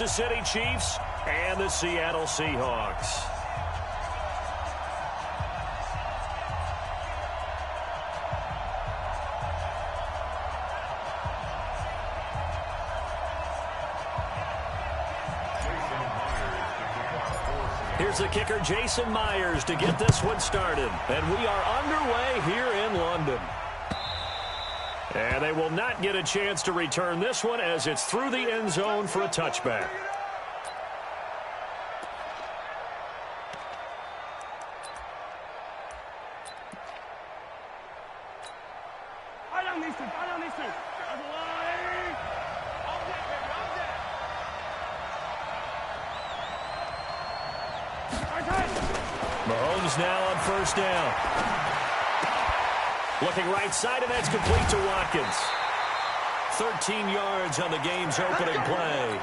The City Chiefs and the Seattle Seahawks. Here's the kicker, Jason Myers, to get this one started. And we are underway here in London. And they will not get a chance to return this one as it's through the end zone for a touchback. Mahomes now on first down. Looking right side, and that's complete to Watkins. 13 yards on the game's opening play.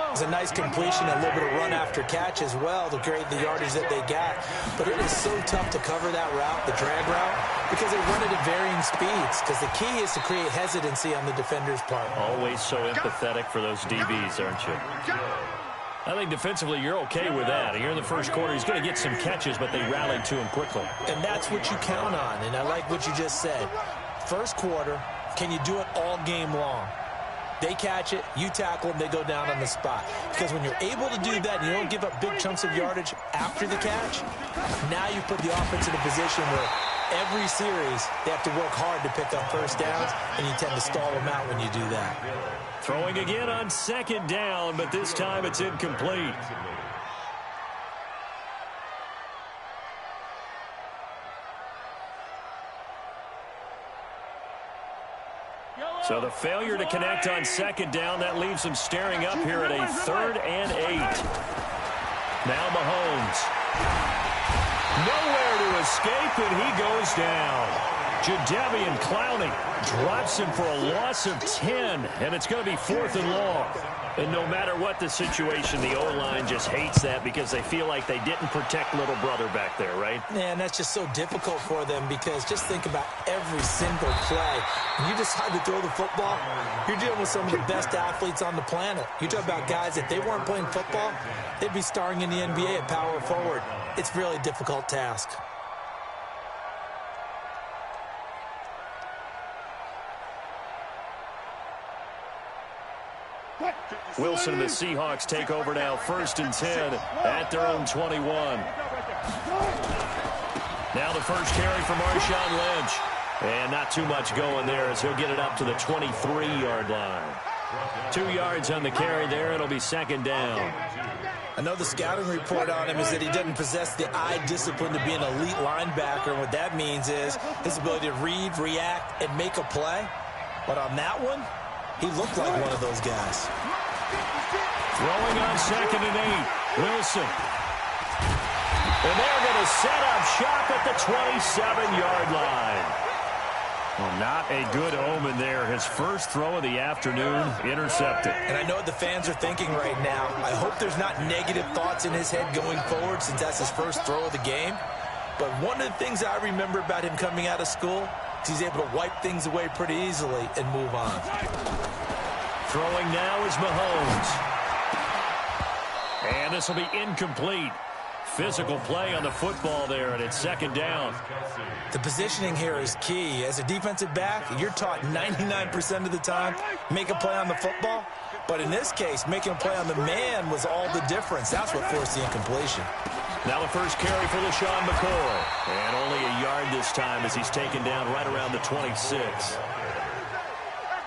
It's a nice completion, a little bit of run after catch as well to create the yardage that they got. But it is so tough to cover that route, the drag route, because they run it at varying speeds. Because the key is to create hesitancy on the defender's part. Always so empathetic for those DBs, aren't you? I think defensively you're okay with that. Here in the first quarter, he's going to get some catches, but they rallied to him quickly. And that's what you count on, and I like what you just said. First quarter, can you do it all game long? They catch it, you tackle them, they go down on the spot. Because when you're able to do that and you don't give up big chunks of yardage after the catch, now you put the offense in a position where every series they have to work hard to pick up first downs, and you tend to stall them out when you do that. Throwing again on second down, but this time it's incomplete. So the failure to connect on second down, that leaves them staring up here at a 3rd and 8. Now Mahomes. Nowhere to escape, and he goes down. Jadeveon Clowney drops him for a loss of 10, and it's going to be 4th and long. And no matter what the situation, the O-line just hates that because they feel like they didn't protect little brother back there, right? Yeah, and that's just so difficult for them because just think about every single play. When you decide to throw the football, you're dealing with some of the best athletes on the planet. You talk about guys, if they weren't playing football, they'd be starring in the NBA at power forward. It's really a difficult task. Wilson and the Seahawks take over now, 1st and 10 at their own 21. Now the first carry for Marshawn Lynch. And not too much going there as he'll get it up to the 23-yard line. 2 yards on the carry there. It'll be 2nd down. I know the scouting report on him is that he doesn't possess the eye discipline to be an elite linebacker. And what that means is his ability to read, react, and make a play. But on that one, he looked like one of those guys. Throwing on 2nd and 8. Wilson. And they're going to set up shop at the 27-yard line. Well, not a good omen there. His first throw of the afternoon intercepted. And I know what the fans are thinking right now. I hope there's not negative thoughts in his head going forward since that's his first throw of the game. But one of the things I remember about him coming out of school is he's able to wipe things away pretty easily and move on. Throwing now is Mahomes. And this will be incomplete. Physical play on the football there, and it's 2nd down. The positioning here is key. As a defensive back, you're taught 99% of the time, make a play on the football. But in this case, making a play on the man was all the difference. That's what forced the incompletion. Now the first carry for LeSean McCoy. And only a yard this time as he's taken down right around the 26.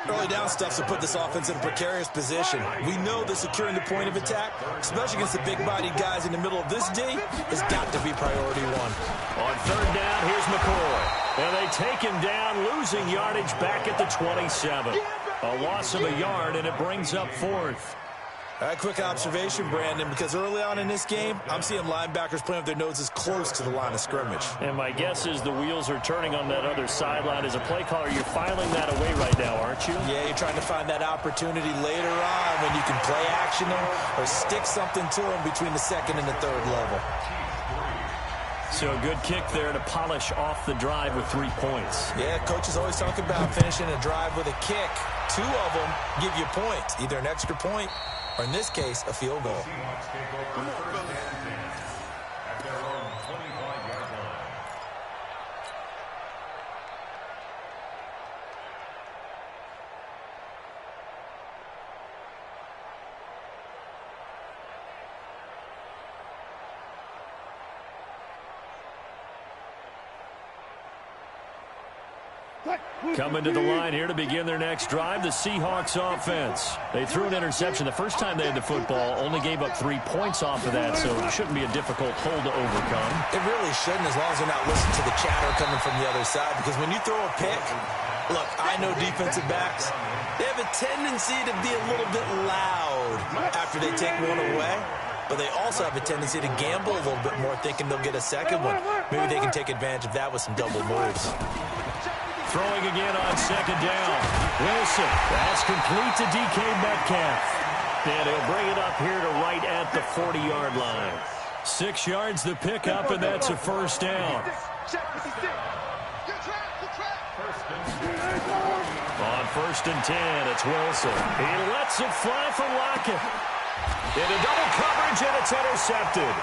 Early down stuffs will put this offense in a precarious position. We know that securing the point of attack, especially against the big-bodied guys in the middle of this D, has got to be priority one. On 3rd down, here's McCoy. And they take him down, losing yardage back at the 27. A loss of a yard, and it brings up 4th. All right, quick observation, Brandon, because early on in this game, I'm seeing linebackers playing with their noses close to the line of scrimmage. And my guess is the wheels are turning on that other sideline. As a play caller, you're filing that away right now, aren't you? Yeah, you're trying to find that opportunity later on when you can play action them or stick something to them between the 2nd and the 3rd level. So a good kick there to polish off the drive with 3 points. Yeah, coaches always talk about finishing a drive with a kick. 2 of them give you points, either an extra point or, in this case, a field goal. Coming to the line here to begin their next drive, the Seahawks offense. They threw an interception the first time they had the football, only gave up 3 points off of that, so it shouldn't be a difficult hole to overcome. It really shouldn't, as long as they're not listening to the chatter coming from the other side, because when you throw a pick, look, I know defensive backs, they have a tendency to be a little bit loud after they take one away, but they also have a tendency to gamble a little bit more, thinking they'll get a second one. Maybe they can take advantage of that with some double moves. Throwing again on second down. Wilson, that's complete to DK Metcalf. And he'll bring it up here to right at the 40-yard line. 6 yards the pickup, and that's a first down. On first and 10, it's Wilson. He lets it fly for Lockett. Into double coverage, and it's intercepted.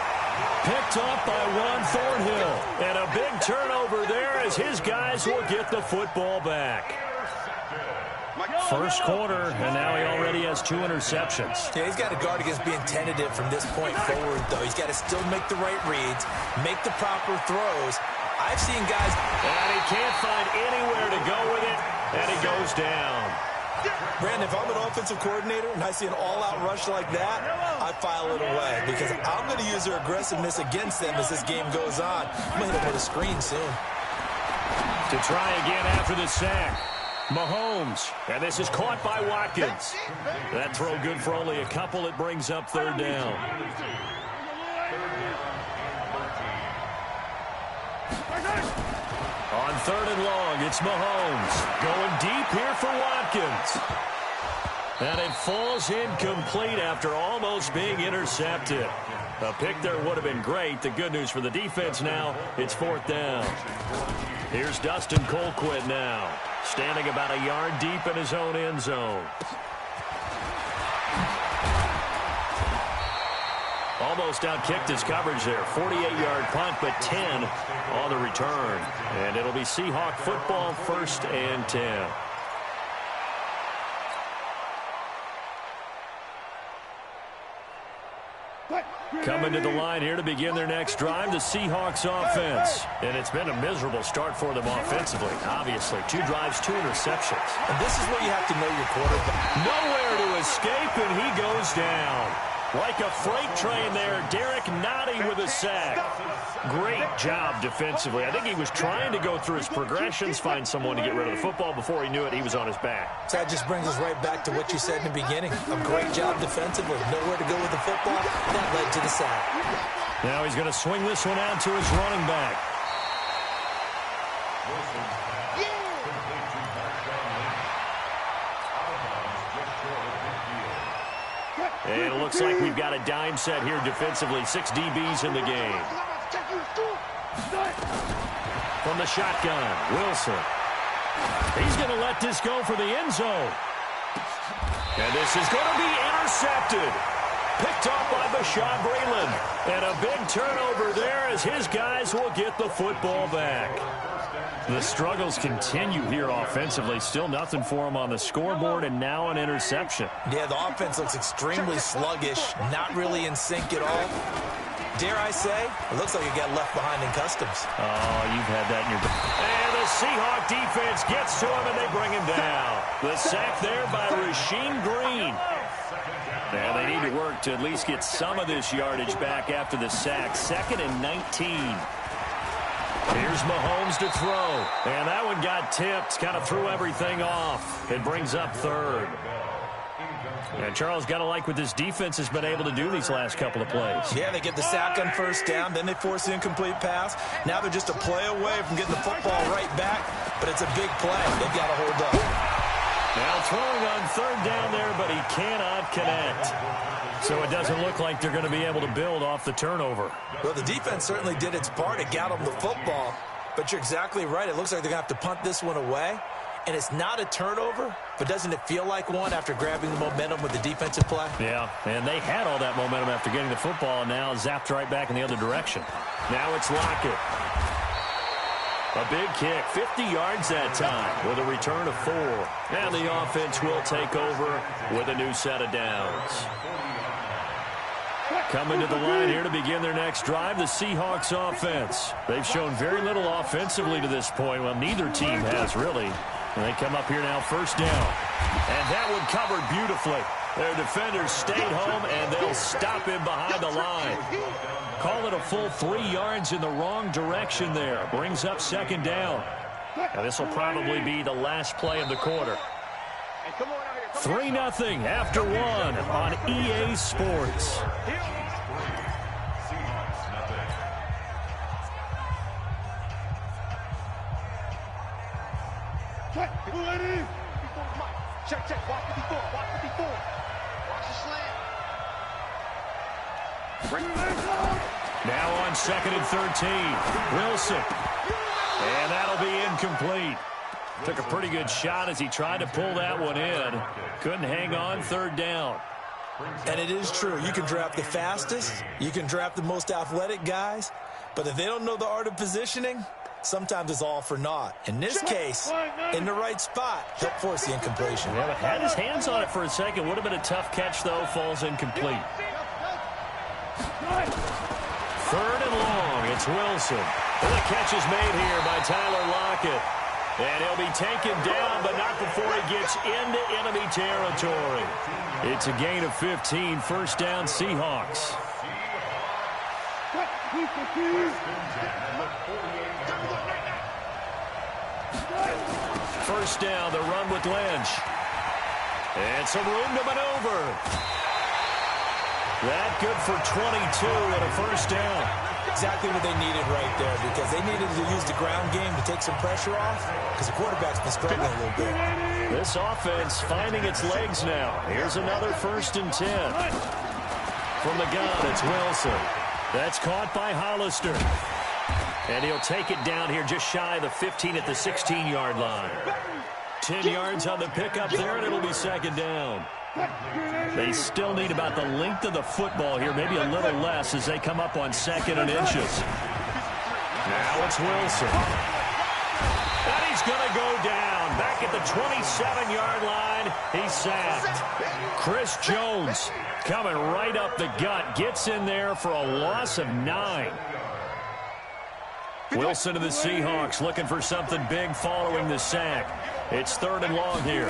Picked off by Juan Thornhill. And a big turnover there as his guys will get the football back. First quarter, and now he already has 2 interceptions. Yeah, he's got to guard against being tentative from this point forward, though. He's got to still make the right reads, make the proper throws. I've seen guys... And he can't find anywhere to go with it, and he goes down. Brandon, if I'm an offensive coordinator and I see an all-out rush like that, I file it away because I'm going to use their aggressiveness against them as this game goes on. I'm going to hit them with a screen soon. To try again after the sack. Mahomes, and this is caught by Watkins. That throw good for only a couple. It brings up third down. On third and long, it's Mahomes. Going deep here for Watkins. And it falls incomplete after almost being intercepted. A pick there would have been great. The good news for the defense now, it's fourth down. Here's Dustin Colquitt now, standing about a yard deep in his own end zone. Almost outkicked his coverage there. 48-yard punt, but 10 on the return. And it'll be Seahawk football, first and 10. Coming to the line here to begin their next drive, the Seahawks offense. And it's been a miserable start for them offensively, obviously. 2 drives, 2 interceptions. And this is where you have to know your quarterback. Nowhere to escape, and he goes down. Like a freight train there, Derek Nottie with a sack. Great job defensively. I think he was trying to go through his progressions, find someone to get rid of the football. Before he knew it, he was on his back. So that just brings us right back to what you said in the beginning. A great job defensively. Nowhere to go with the football. That led to the sack. Now he's going to swing this one out to his running back. And it looks like we've got a dime set here defensively. 6 DBs in the game. From the shotgun, Wilson. He's going to let this go for the end zone. And this is going to be intercepted. Picked off by Bashaud Breeland. And a big turnover there as his guys will get the football back. The struggles continue here offensively. Still nothing for him on the scoreboard, and now an interception. Yeah, the offense looks extremely sluggish, not really in sync at all. Dare I say, it looks like it got left behind in customs. Oh, you've had that in your... And the Seahawk defense gets to him, and they bring him down. The sack there by Rasheem Green. And they need to work to at least get some of this yardage back after the sack. 2nd and 19. Here's Mahomes to throw. And that one got tipped. Kind of threw everything off. It brings up third. And Charles, got to like what this defense has been able to do these last couple of plays. Yeah, they get the sack on first down. Then they force the incomplete pass. Now they're just a play away from getting the football right back. But it's a big play. They've got to hold up. Now throwing on third down there, but he cannot connect. So it doesn't look like they're going to be able to build off the turnover. Well, the defense certainly did its part to get them the football. But you're exactly right. It looks like they're going to have to punt this one away. And it's not a turnover, but doesn't it feel like one after grabbing the momentum with the defensive play? Yeah, and they had all that momentum after getting the football, and now zapped right back in the other direction. Now it's Lockett. A big kick, 50 yards that time with a return of 4. And the offense will take over with a new set of downs. Coming to the line here to begin their next drive, the Seahawks offense. They've shown very little offensively to this point. Well, neither team has really. And they come up here now, first down. And that one covered beautifully. Their defenders stayed home, and they'll stop him behind the line. Call it a full 3 yards in the wrong direction there. Brings up second down. Now this will probably be the last play of the quarter. 3-0 after 1 on EA Sports. Check, watch 54, watch 54. Watch the slant. Now on 2nd and 13, Wilson. And that'll be incomplete. Took a pretty good shot as he tried to pull that one in. Couldn't hang on, third down. And it is true. You can draft the fastest. You can draft the most athletic guys. But if they don't know the art of positioning, sometimes it's all for naught. In this case, in the right spot, he'll force the incompletion. Yeah, but had his hands on it for a second. Would have been a tough catch, though. Falls incomplete. 3rd and long. It's Wilson. And the catch is made here by Tyler Lockett. And he'll be taken down, but not before he gets into enemy territory. It's a gain of 15. First down, Seahawks. First down, the run with Lynch. And some room to maneuver. That good for 22 and a first down. Exactly what they needed right there, because they needed to use the ground game to take some pressure off, because the quarterback's been struggling a little bit. This offense finding its legs now. Here's another 1st and 10. From the gun, it's Wilson. That's caught by Hollister. And he'll take it down here just shy of the 15 at the 16-yard line. 10 yards on the pickup there, and it'll be second down. They still need about the length of the football here, maybe a little less as they come up on 2nd and inches. Now it's Wilson. And he's going to go down. Back at the 27-yard line, he's sacked. Chris Jones coming right up the gut. Gets in there for a loss of 9. Wilson to the Seahawks looking for something big following the sack. It's 3rd and long here.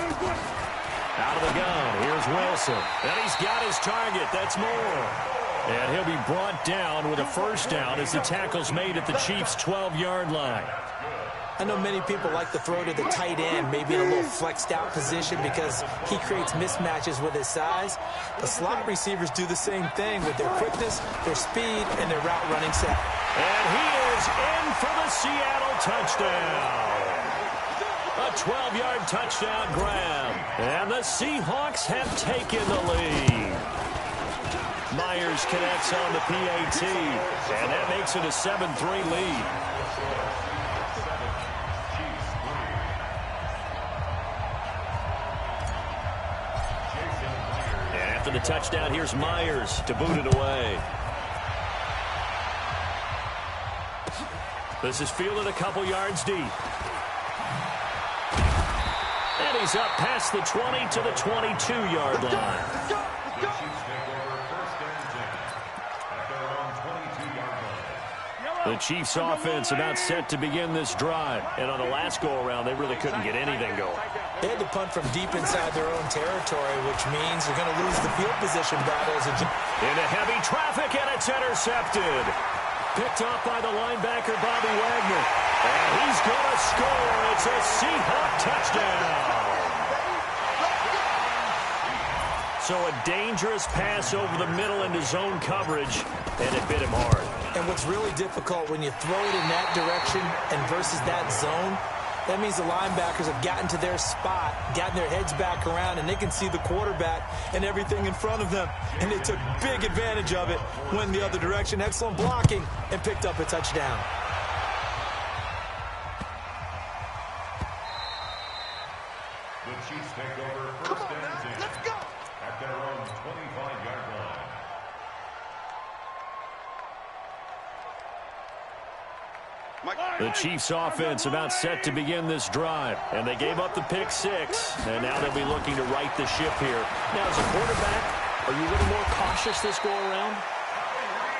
Out of the gun, here's Wilson. And he's got his target. That's Moore. And he'll be brought down with a first down as the tackle's made at the Chiefs' 12-yard line. I know many people like to throw to the tight end, maybe in a little flexed out position because he creates mismatches with his size. The slot receivers do the same thing with their quickness, their speed, and their route running set. And he is in for the Seattle touchdown. A 12-yard touchdown grab. And the Seahawks have taken the lead. Myers connects on the PAT. And that makes it a 7-3 lead. And after the touchdown, here's Myers to boot it away. This is fielded a couple yards deep. And he's up past the 20 to the 22-yard line. The Chiefs offense about set to begin this drive. And on the last go-around, they really couldn't get anything going. They had to punt from deep inside their own territory, which means they're going to lose the field position battles. Into heavy traffic, and it's intercepted. Picked off by the linebacker, Bobby Wagner. And he's going to score. It's a Seahawk touchdown. So a dangerous pass over the middle into zone coverage, and it bit him hard. And what's really difficult when you throw it in that direction and versus that zone That means the linebackers have gotten to their spot, gotten their heads back around, and they can see the quarterback and everything in front of them. And they took big advantage of it, went the other direction. Excellent blocking, and picked up a touchdown. The Chiefs take over first and 10. Let's go. At their own 25-yard line. The Chiefs offense about set to begin this drive, and they gave up the pick six, and now they'll be looking to right the ship here. Now, as a quarterback, are you a little more cautious this go around?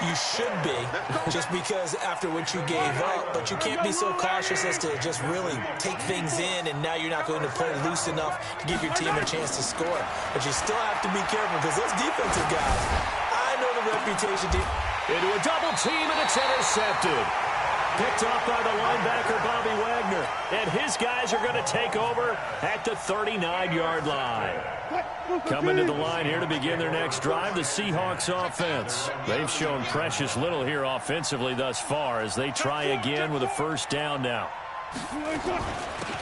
You should be, just because after what you gave up, but you can't be so cautious as to just really take things in, and now you're not going to play loose enough to give your team a chance to score. But you still have to be careful, because those defensive guys, I know the reputation. Into a double team, and it's intercepted. Picked off by the linebacker, Bobby Wagner. And his guys are going to take over at the 39-yard line. Coming to the line here to begin their next drive, the Seahawks offense. They've shown precious little here offensively thus far as they try again with a first down now.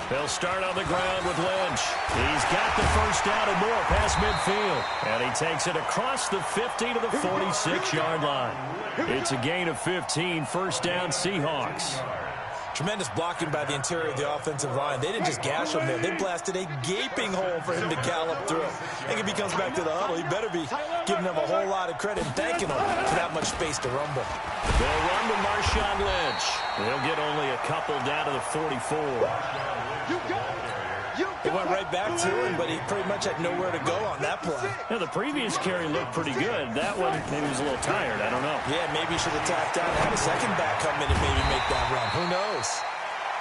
They'll start on the ground with Lynch. He's got the first down and more past midfield. And he takes it across the 50 to the 46-yard line. It's a gain of 15, first down Seahawks. Tremendous blocking by the interior of the offensive line. They didn't just gash him there. They blasted a gaping hole for him to gallop through. I think if he comes back to the huddle, he better be giving them a whole lot of credit and thanking them for that much space to rumble. They'll run to Marshawn Lynch. They'll get only a couple down to the 44. You go. They went right back to him, but he pretty much had nowhere to go on that play. Yeah, the previous carry looked pretty good. That one, maybe was a little tired. I don't know. Yeah, maybe he should have tapped out and had a second back come in and maybe make that run. Who knows?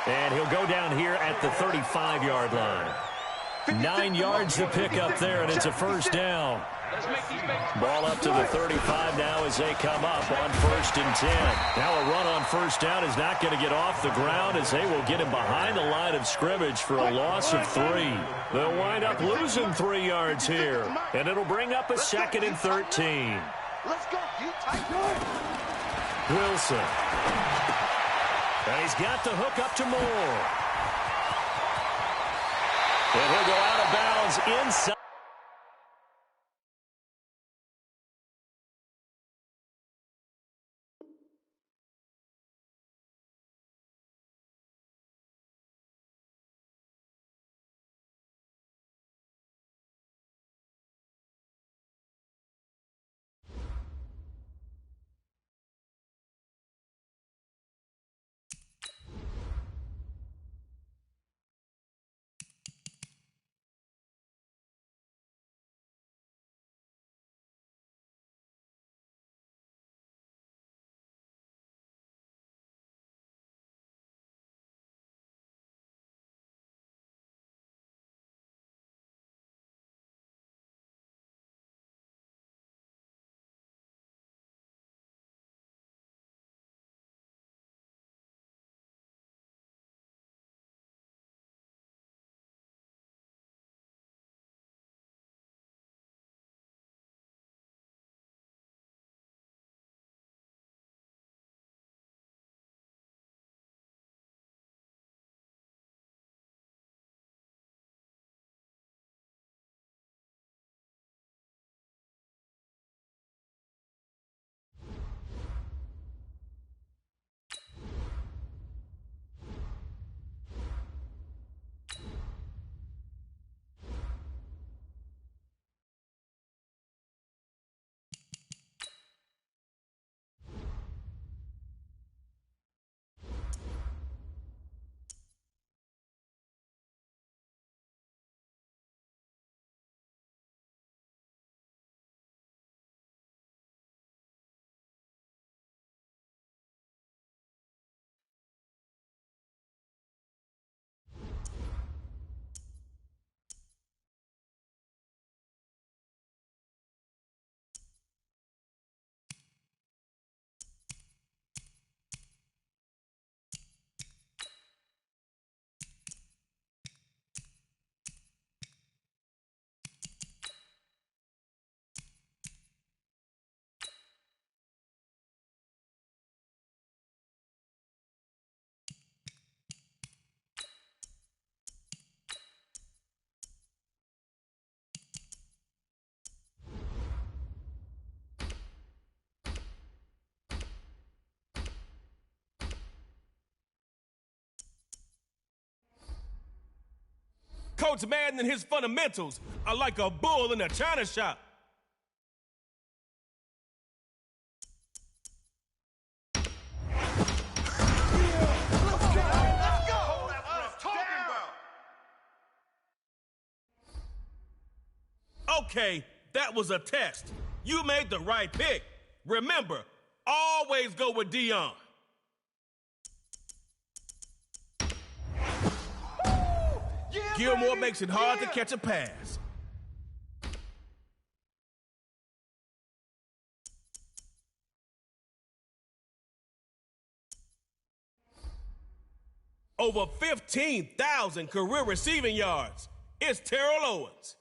And he'll go down here at the 35-yard line. 9 yards to pick up there, and it's a first down. Ball up to the 35 now as they come up on first and 10. Now a run on first down is not going to get off the ground as they will get him behind the line of scrimmage for a loss of 3. They'll wind up losing 3 yards here, and it'll bring up a second and 13. Let's go. Wilson. And he's got the hook up to Moore. And he'll go out of bounds inside. Coach Madden and his fundamentals are like a bull in a china shop. Okay, that was a test. You made the right pick. Remember, always go with Deion. Gilmore makes it hard to catch a pass. Over 15,000 career receiving yards. It's Terrell Owens.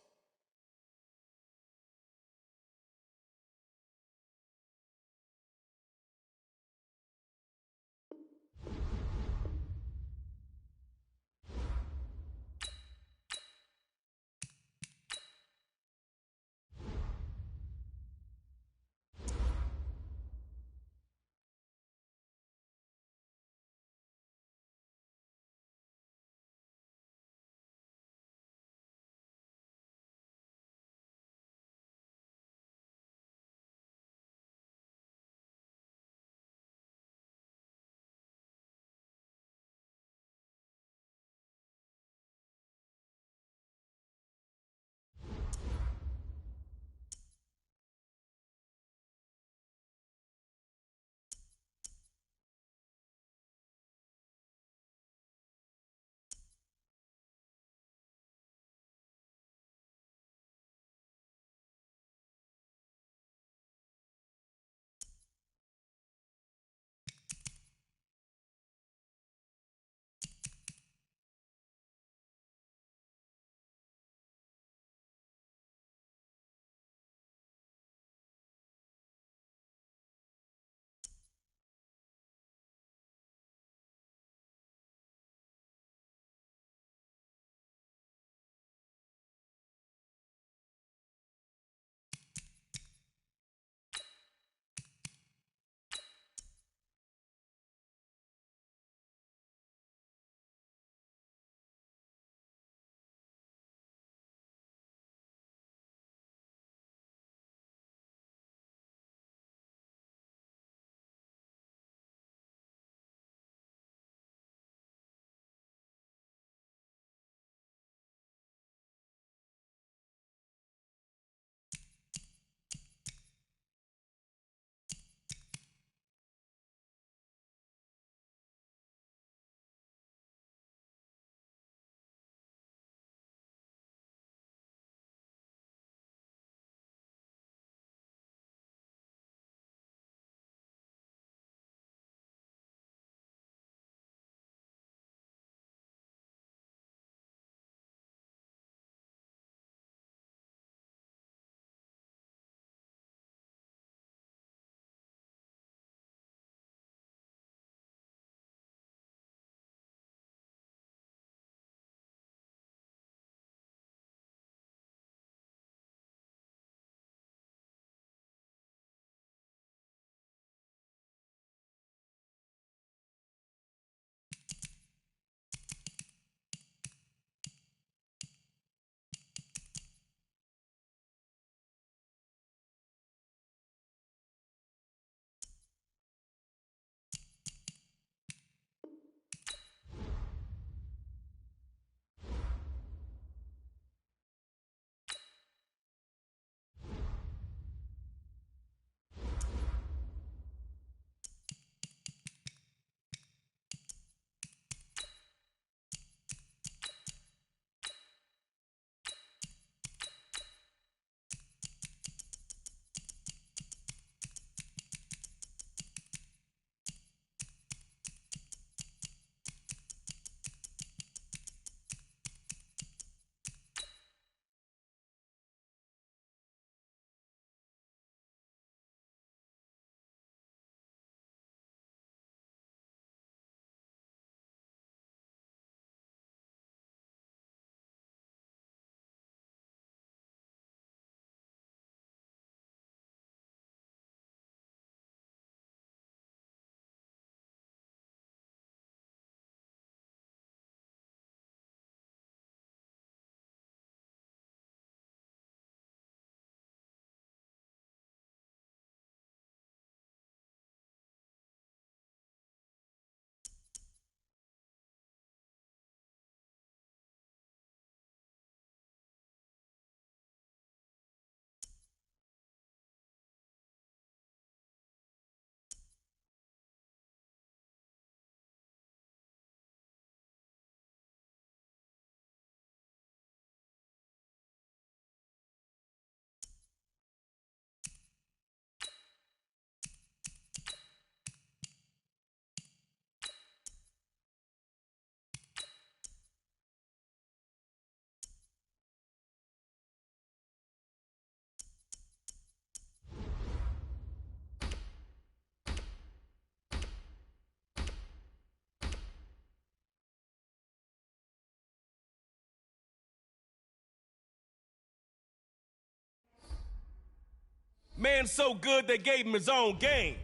Man so good they gave him his own game.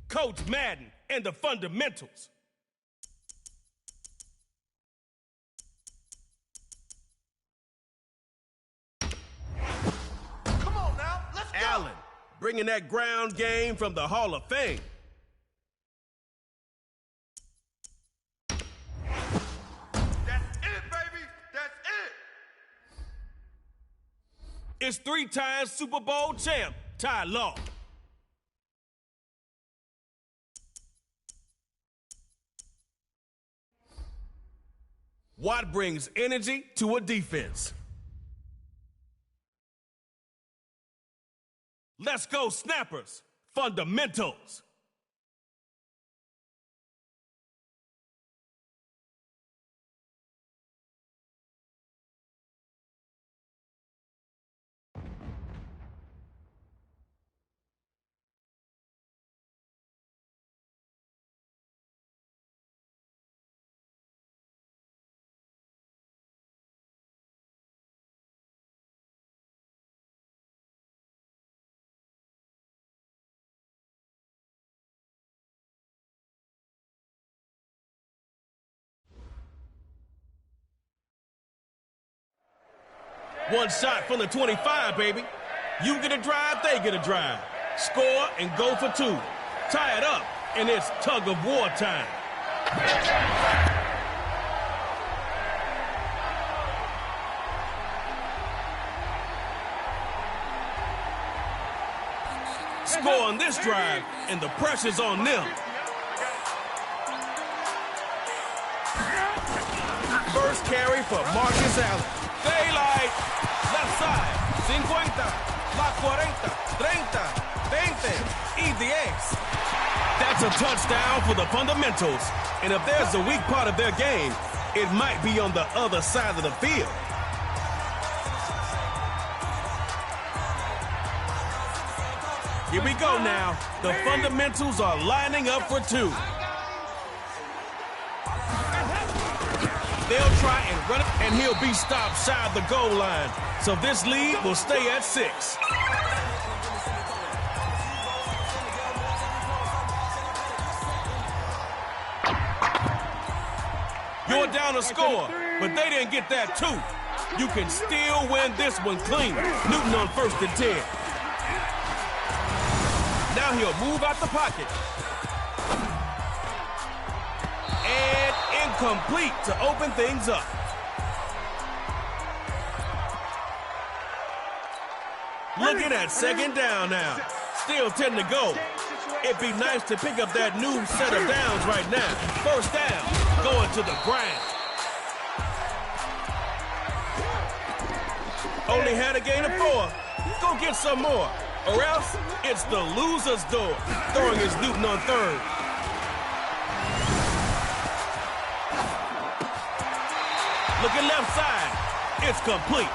Coach Madden and the fundamentals. Come on now, let's go. Allen, bringing that ground game from the Hall of Fame. That's it, baby. That's it. It's 3-time Super Bowl champ, Ty Law. Watt brings energy to a defense. Let's go, snappers. Fundamentals. One shot from the 25, baby. You get a drive, they get a drive. Score and go for two. Tie it up, and it's tug of war time. Score on this drive, and the pressure's on them. First carry for Marcus Allen. Daylight. Left side. 50. La 40. 30. 20. Y 10. That's a touchdown for the fundamentals. And if there's a weak part of their game, it might be on the other side of the field. Here we go now. The fundamentals are lining up for two. They'll try and run it, and he'll be stopped shy of the goal line. So this lead will stay at 6. You're down a score, but they didn't get that too. You can still win this one clean. Newton on 1st and 10. Now he'll move out the pocket. And incomplete to open things up. Looking at 2nd down now. Still 10 to go. It'd be nice to pick up that new set of downs right now. 1st down, going to the ground. Only had a gain of 4. Go get some more. Or else, it's the loser's door. Throwing his Newton on 3rd. Looking left side. It's complete.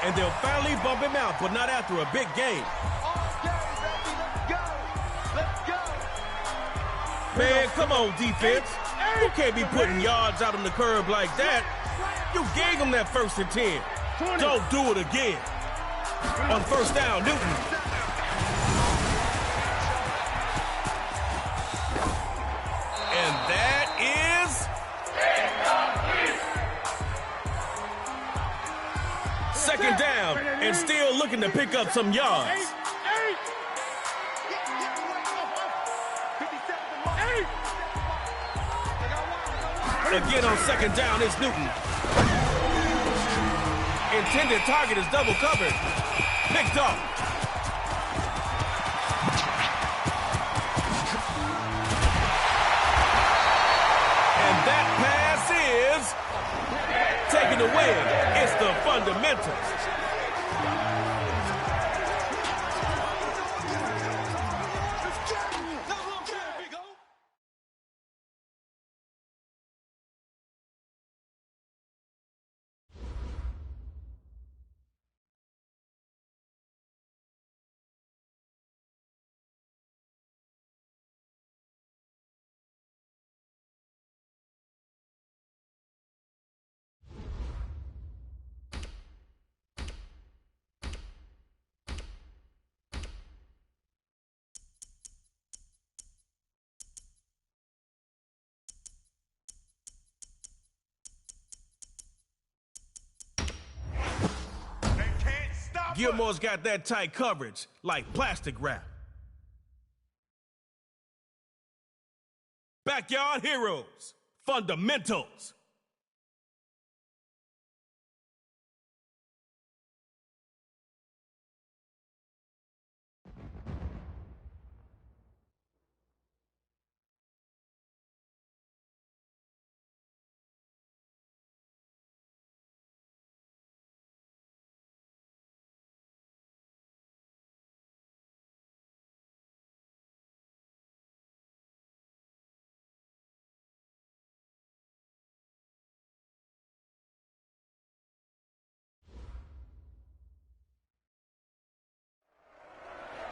And they'll finally bump him out, but not after a big game. Man, come on, defense. You can't be putting yards out on the curb like that. You gave him that 1st and 10. Don't do it again. On 1st down, Newton. And that is... 2nd down, and still looking to pick up some yards. Again on 2nd down, it's Newton. Intended target is double covered. Picked off. And that pass is taken away. It's the fundamentals. Gilmore's got that tight coverage, like plastic wrap. Backyard heroes, fundamentals.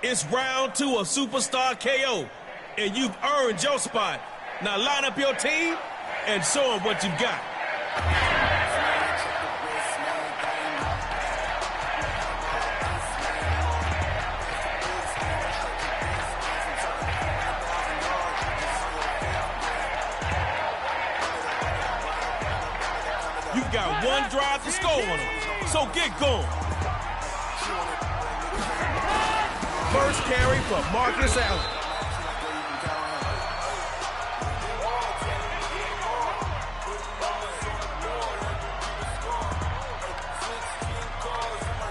It's round 2 of Superstar KO, and you've earned your spot. Now line up your team and show them what you've got. You've got one drive to score on them, so get going. First carry for Marcus Allen.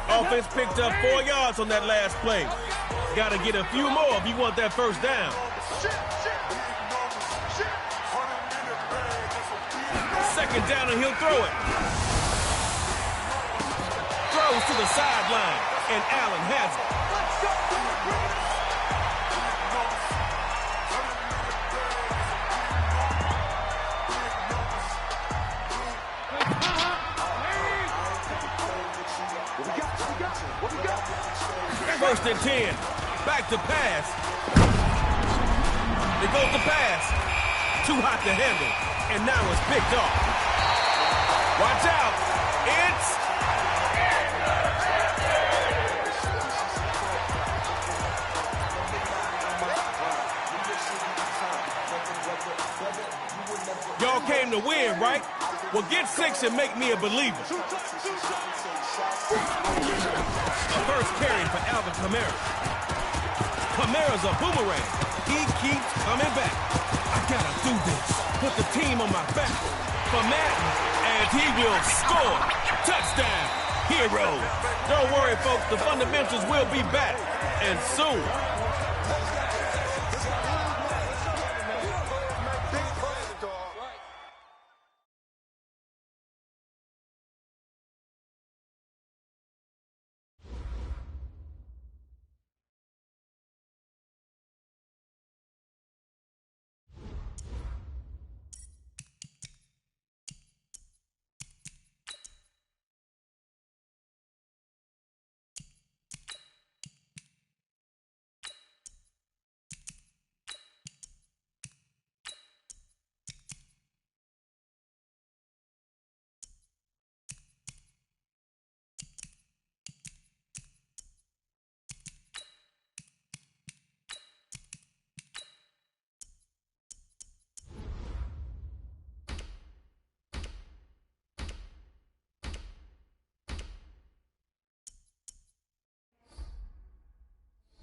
Offense picked up 4 yards on that last play. Got to get a few more if you want that first down. Second down and he'll throw it. Throws to the sideline, and Allen has it. First and 10. Back to pass. It goes to pass. Too hot to handle. And now it's picked off. Watch out. It's... Y'all came to win, right? Well, get 6 and make me a believer. A first carry for Alvin Kamara. Kamara's a boomerang. He keeps coming back. I gotta do this. Put the team on my back. For Madden, and he will score. Touchdown. Hero. Don't worry, folks. The fundamentals will be back. And soon.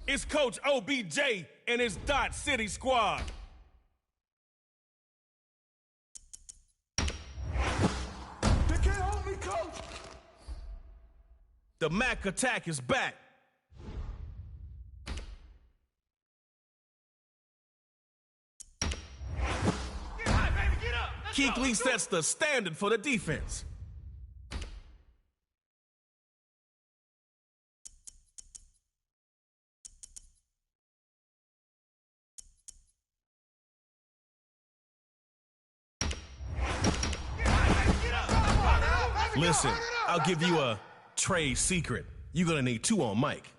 It's Coach OBJ and his Dot City squad. They can't hold me, Coach. The Mac attack is back. Get high, baby, get up. Kuechly sets the standard for the defense. Listen, I'll give you a trade secret. You're gonna need 2 on Mike.